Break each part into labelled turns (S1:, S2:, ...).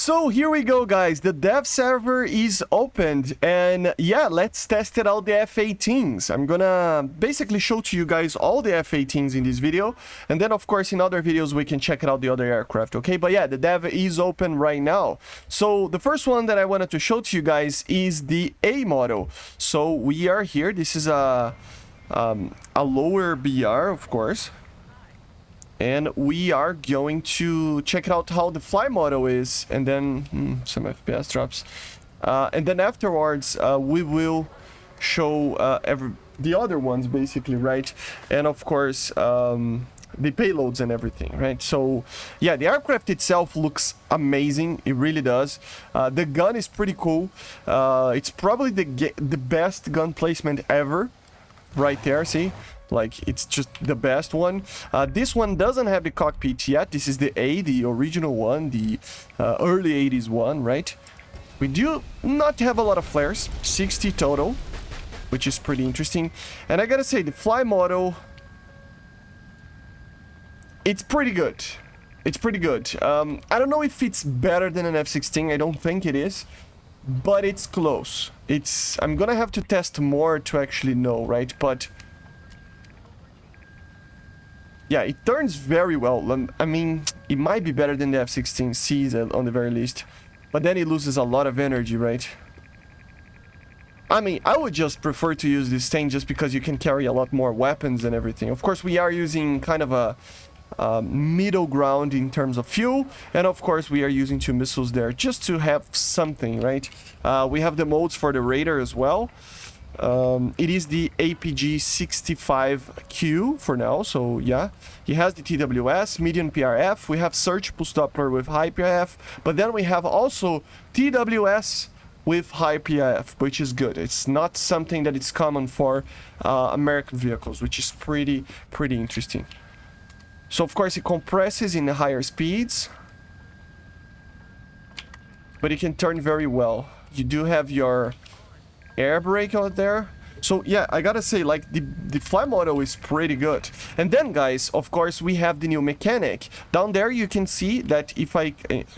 S1: So here we go, guys. The dev server is opened, and yeah, let's test it out the F-18s. I'm gonna basically show to you guys all the F-18s in this video, and then of course in other videos we can check out the other aircraft, okay? But yeah, the dev is open right now. So the first one that I wanted to show to you guys is the A model. So we are here. This is a lower BR, of course. And we are going to check out how the fly model is, and then some FPS drops. And then afterwards, we will show the other ones, basically, right? And of course, the payloads and everything, right? So, yeah, the aircraft itself looks amazing. It really does. The gun is pretty cool. It's probably the best gun placement ever, right there, see? Like, it's just the best one. This one doesn't have the cockpit yet. This is the A, the original one, the early 80s one, right? We do not have a lot of flares, 60 total, which is pretty interesting. And I gotta say, the fly model, it's pretty good. It's pretty good. I don't know if it's better than an F-16. I don't think it is, but it's close. I'm gonna have to test more to actually know, right? But yeah, it turns very well. I mean, it might be better than the F-18C on the very least. But then it loses a lot of energy, right? I mean, I would just prefer to use this thing just because you can carry a lot more weapons and everything. Of course, we are using kind of a middle ground in terms of fuel. And of course, we are using 2 missiles there just to have something, right? We have the modes for the radar as well. It is the APG65Q for now, so yeah. It has the TWS, medium PRF, we have Search Pulse Doppler with high PRF, but then we have also TWS with high PRF, which is good. It's not something that is common for American vehicles, which is pretty interesting. So of course it compresses in the higher speeds, but it can turn very well. You do have your air brake out there. So yeah, I gotta say, like, the fly model is pretty good. And then guys, of course, we have the new mechanic. Down there you can see that if I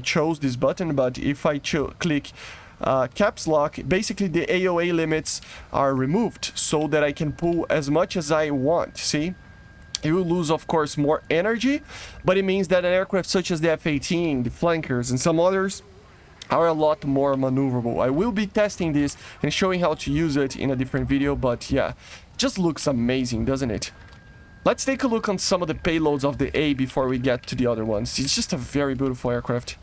S1: chose this button, but if I click caps lock, basically the AOA limits are removed so that I can pull as much as I want. See, you will lose, of course, more energy, but it means that an aircraft such as the F-18, the flankers, and some others are a lot more maneuverable. I will be testing this and showing how to use it in a different video, but yeah, just looks amazing, doesn't it? Let's take a look on some of the payloads of the A before we get to the other ones. It's just a very beautiful aircraft.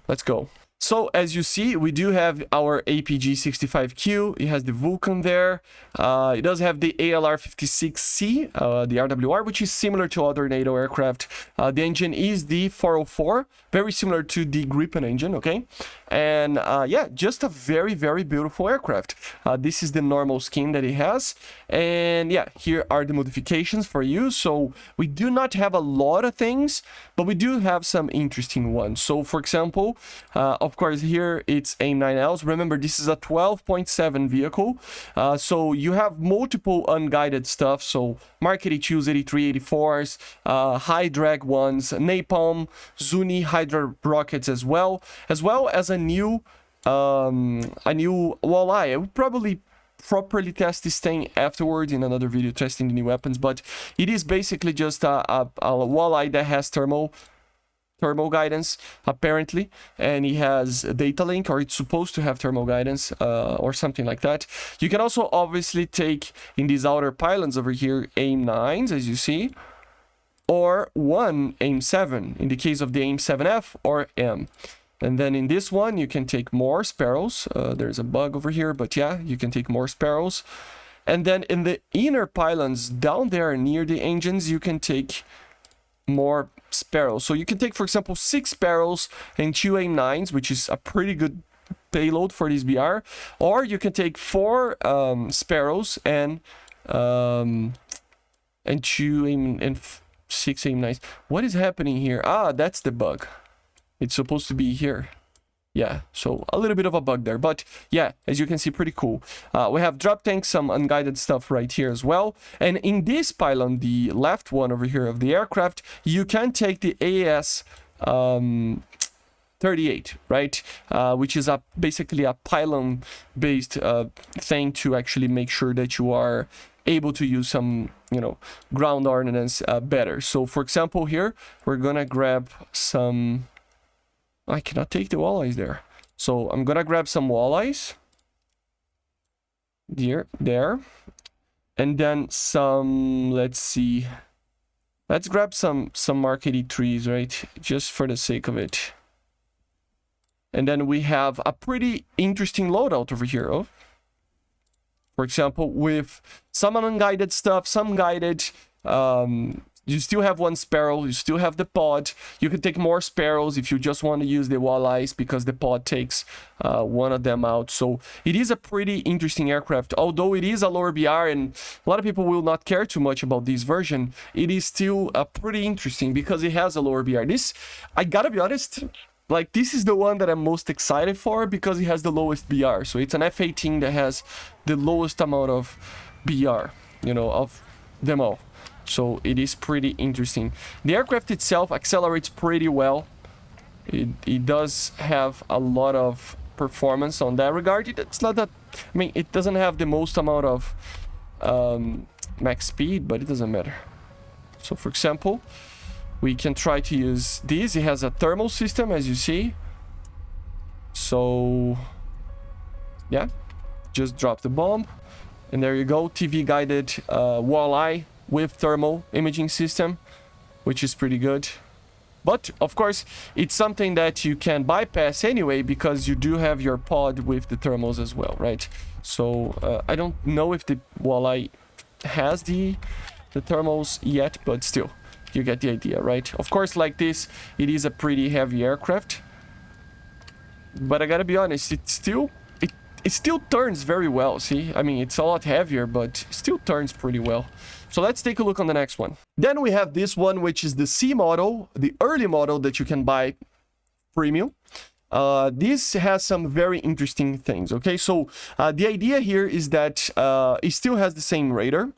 S1: Let's go. So, as you see, we do have our APG65Q. It has the Vulcan there. It does have the ALR-56C, the RWR, which is similar to other NATO aircraft. The engine is the 404, very similar to the Gripen engine, okay? And yeah, just a very beautiful aircraft. This is the normal skin that it has. And yeah, here are the modifications for you. So, we do not have a lot of things, but we do have some interesting ones. So, for example, of course, here it's AIM-9Ls. Remember, this is a 12.7 vehicle. So you have multiple unguided stuff. So Mark 82s, 83, 84s, high drag ones, Napalm, Zuni, Hydra rockets as well as a new Walleye. I will probably properly test this thing afterwards in another video testing the new weapons, but it is basically just a Walleye that has thermal guidance, apparently, and he has data link, or it's supposed to have thermal guidance, or something like that. You can also obviously take in these outer pylons over here AIM-9s, as you see, or one AIM-7 in the case of the AIM-7F or M. And then in this one you can take more Sparrows. There's a bug over here, but yeah, you can take more Sparrows. And then in the inner pylons down there near the engines, you can take more Sparrows. So you can take, for example, 6 Sparrows and 2 AIM-9s, which is a pretty good payload for this BR. Or you can take 4 Sparrows and 2 6 AIM-9s. What is happening here? Ah, that's the bug. It's supposed to be here. Yeah, so a little bit of a bug there, but yeah, as you can see, pretty cool. We have drop tanks, some unguided stuff right here as well. And in this pylon, the left one over here of the aircraft, you can take the AS F-38, right? Which is basically a pylon-based thing to actually make sure that you are able to use some, ground ordnance better. So, for example, here, we're gonna grab some... I cannot take the walleyes there. So, I'm gonna grab some walleyes. There. And then some, let's see. Let's grab some Mark 83s, right? Just for the sake of it. And then we have a pretty interesting loadout over here. Oh. For example, with some unguided stuff, some guided. You still have one sparrow, you still have the pod. You can take more sparrows if you just want to use the walleyes, because the pod takes one of them out. So it is a pretty interesting aircraft. Although it is a lower BR and a lot of people will not care too much about this version, it is still pretty interesting because it has a lower BR. This, I gotta be honest, like, this is the one that I'm most excited for because it has the lowest BR. So it's an F-18 that has the lowest amount of BR, of them all. So it is pretty interesting. The aircraft itself accelerates pretty well. It does have a lot of performance on that regard. It's not that, I mean, it doesn't have the most amount of max speed, but it doesn't matter. So for example, we can try to use this. It has a thermal system, as you see. So yeah, just drop the bomb and there you go. TV guided walleye with thermal imaging system, which is pretty good. But of course, it's something that you can bypass anyway because you do have your pod with the thermals as well, right? So I don't know if the walleye has the thermals yet, but still, you get the idea, right? Of course, like this, it is a pretty heavy aircraft, but I gotta be honest, it still turns very well. See, I mean, it's a lot heavier, but still turns pretty well. So let's take a look on the next one. Then we have this one, which is the C model, the early model that you can buy premium. This has some very interesting things, okay? So the idea here is that it still has the same radar.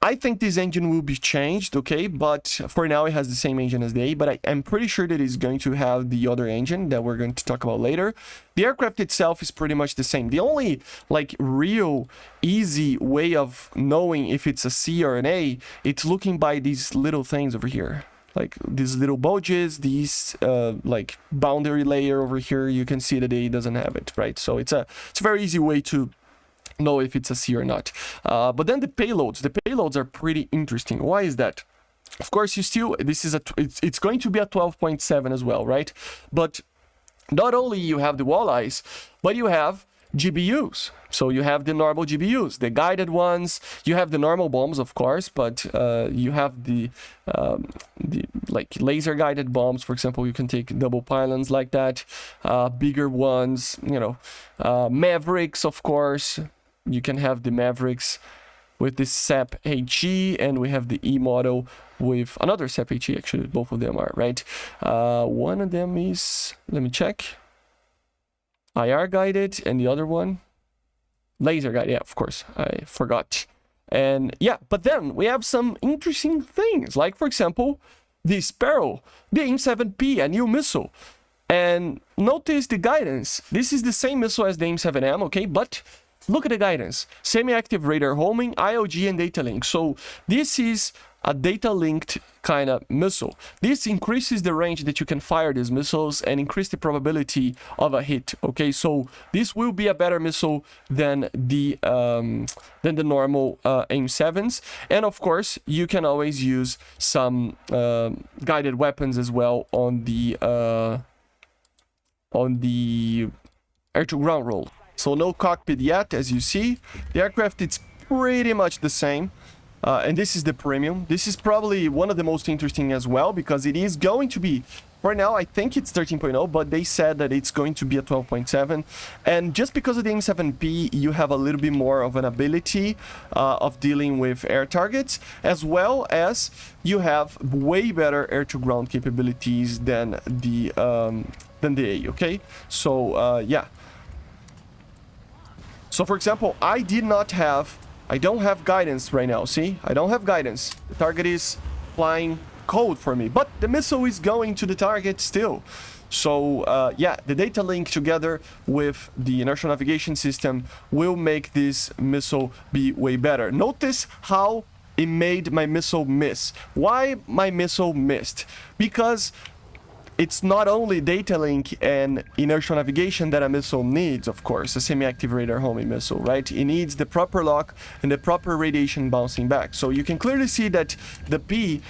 S1: I think this engine will be changed, okay? But for now, it has the same engine as the A, but I'm pretty sure that it's going to have the other engine that we're going to talk about later. The aircraft itself is pretty much the same. The only, like, real easy way of knowing if it's a C or an A, it's looking by these little things over here. Like, these little bulges, these, like, boundary layer over here, you can see that A doesn't have it, right? So it's a very easy way to know if it's a C or not. But then the payloads are pretty interesting. Why is that? Of course, it's going to be a 12.7 as well, right? But not only you have the walleyes, but you have GBUs. So you have the normal GBUs, the guided ones. You have the normal bombs, of course, but you have the like laser guided bombs. For example, you can take double pylons like that, bigger ones, Mavericks, of course. You can have the Mavericks with this SAP HE, and we have the E model with another SAP HE, actually, both of them are, right? One of them is, let me check, IR guided, and the other one, laser guided, yeah, of course, I forgot. And yeah, but then we have some interesting things, like, for example, the Sparrow, the AIM-7P, a new missile. And notice the guidance. This is the same missile as the AIM-7M, okay, but look at the guidance. Semi-active radar homing, IOG, and data link. So this is a data linked kind of missile. This increases the range that you can fire these missiles and increase the probability of a hit. Okay, so this will be a better missile than the normal AIM-7s. And of course, you can always use some guided weapons as well on the air-to-ground roll. So no cockpit yet, as you see. The aircraft, it's pretty much the same. And this is the premium. This is probably one of the most interesting as well, because it is going to be, right now, I think it's 13.0, but they said that it's going to be a 12.7. And just because of the AIM-7P, you have a little bit more of an ability of dealing with air targets, as well as you have way better air-to-ground capabilities than the A, okay? So, yeah. So, for example, I don't have guidance right now, see? I don't have guidance. The target is flying cold for me, but the missile is going to the target still. So yeah, the data link together with the inertial navigation system will make this missile be way better. Notice how it made my missile miss. Why my missile missed? Because it's not only data link and inertial navigation that a missile needs, of course, a semi-active radar homing missile, right? It needs the proper lock and the proper radiation bouncing back. So you can clearly see that the P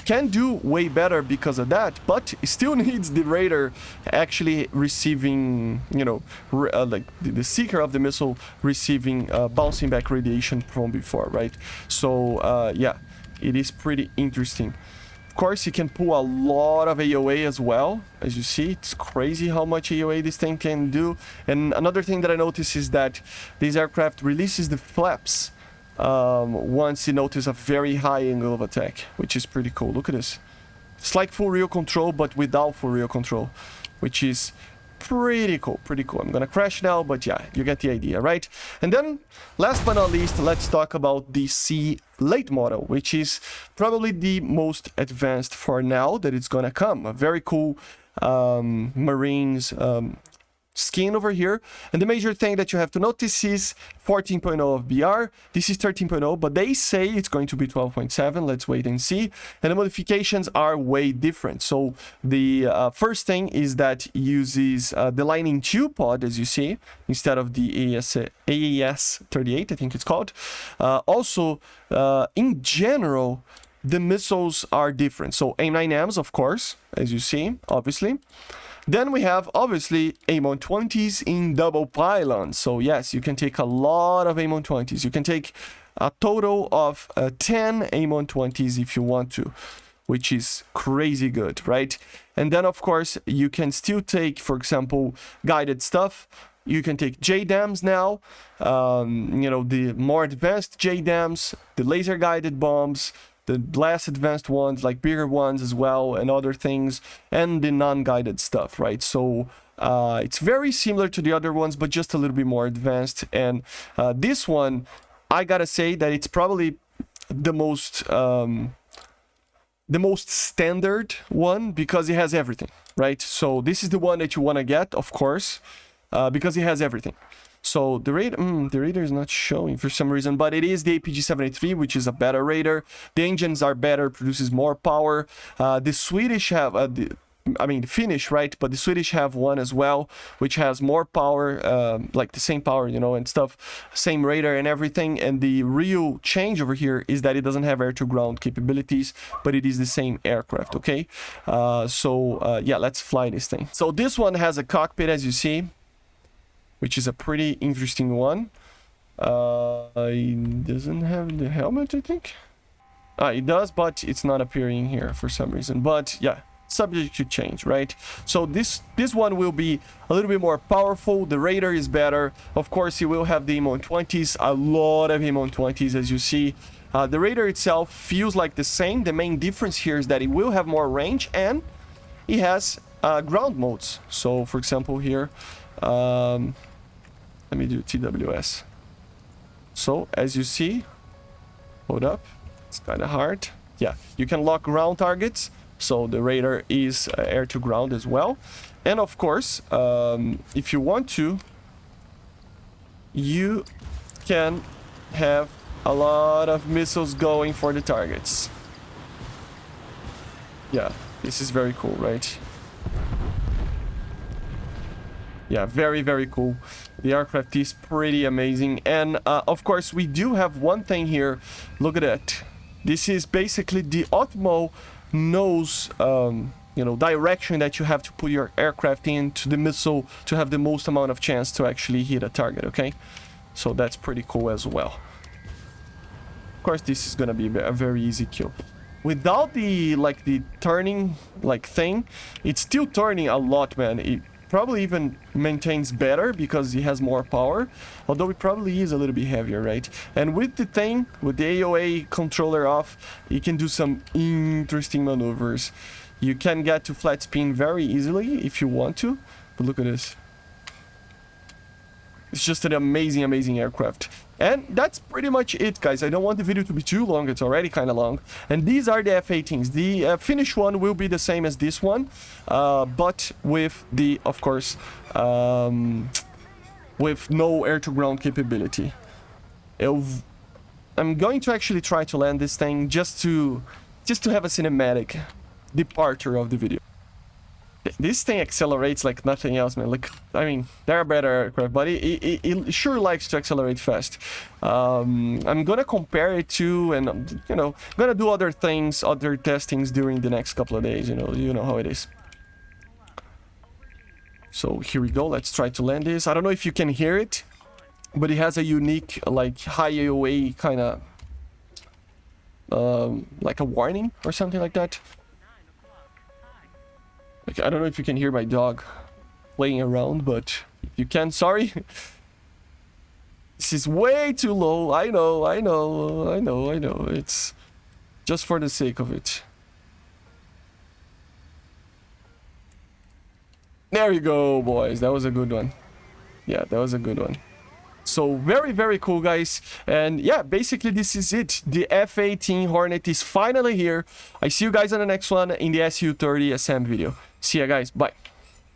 S1: can do way better because of that, but it still needs the radar actually receiving, you know, like the seeker of the missile receiving bouncing back radiation from before, right? So yeah, it is pretty interesting. Of course, you can pull a lot of AOA as well. As you see, it's crazy how much AOA this thing can do. And another thing that I noticed is that this aircraft releases the flaps once you notice a very high angle of attack, which is pretty cool. Look at this. It's like full real control, but without full real control, which is pretty cool, pretty cool. I'm gonna crash now, but yeah, you get the idea, right? And then, last but not least, let's talk about the C late model, which is probably the most advanced for now that it's gonna come. A very cool Marines skin over here. And the major thing that you have to notice is 14.0 of BR. This is 13.0, but they say it's going to be 12.7. Let's wait and see. And the modifications are way different. So the first thing is that it uses the Lightning II pod, as you see, instead of the AES-38, I think it's called. Also, in general, the missiles are different. So AIM-9Ms, of course, as you see, obviously. Then we have, obviously, AIM-120s in double pylons. So yes, you can take a lot of AIM-120s. You can take a total of 10 AIM-120s if you want to, which is crazy good, right? And then, of course, you can still take, for example, guided stuff. You can take JDAMs now, you know, the more advanced JDAMs, the laser guided bombs, the less advanced ones, like bigger ones as well, and other things, and the non-guided stuff, right? So it's very similar to the other ones, but just a little bit more advanced. And this one, I gotta say that it's probably the most standard one because it has everything, right? So this is the one that you want to get, of course, because it has everything. So the radar is not showing for some reason, but it is the APG-783, which is a better radar. The engines are better, produces more power. The Swedish have, the Finnish, right? But the Swedish have one as well, which has more power, like the same power, you know, and stuff, same radar and everything. And the real change over here is that it doesn't have air-to-ground capabilities, but it is the same aircraft, okay? Yeah, let's fly this thing. So this one has a cockpit, as you see, which is a pretty interesting one. It doesn't have the helmet, I think. It does, but it's not appearing here for some reason. But yeah, subject to change, right? So this one will be a little bit more powerful. The radar is better. Of course, you will have the AIM-120s, a lot of AIM-120s, as you see. The radar itself feels like the same. The main difference here is that it will have more range and it has ground modes. So, for example, here, let me do TWS. So, as you see, hold up, it's kind of hard. Yeah, you can lock ground targets, so the radar is air to ground as well. And of course, if you want to, you can have a lot of missiles going for the targets. Yeah, this is very cool, right? Yeah, very, very cool. The aircraft is pretty amazing. And of course, we do have one thing here. Look at that. This is basically the Otmo nose, you know, direction that you have to put your aircraft into the missile to have the most amount of chance to actually hit a target, okay? So that's pretty cool as well. Of course, this is gonna be a very easy kill. Without the, like, the turning, like, thing, it's still turning a lot, man. It probably even maintains better because it has more power, although it probably is a little bit heavier, right? And with the thing, with the AOA controller off, you can do some interesting maneuvers. You can get to flat spin very easily if you want to, but look at this. It's just an amazing, amazing aircraft. And that's pretty much it, guys. I don't want the video to be too long. It's already kind of long. And these are the F-18s. The finished one will be the same as this one, but with the, of course, with no air-to-ground capability. I'm going to actually try to land this thing just to have a cinematic departure of the video. This thing accelerates like nothing else, man. Like, I mean, there are better aircraft, but it sure likes to accelerate fast. I'm gonna compare it to, and you know, gonna do other things, other testings during the next couple of days. You know how it is. So here we go. Let's try to land this. I don't know if you can hear it, but it has a unique, like, high AOA kind of, like a warning or something like that. Like, I don't know if you can hear my dog playing around, but if you can, sorry. This is way too low. I know. It's just for the sake of it. There you go, boys. That was a good one. Yeah, that was a good one. So very, very cool, guys. And yeah, basically this is it. The F-18 Hornet is finally here. I see you guys on the next one in the Su-30 SM video. See ya, guys. Bye.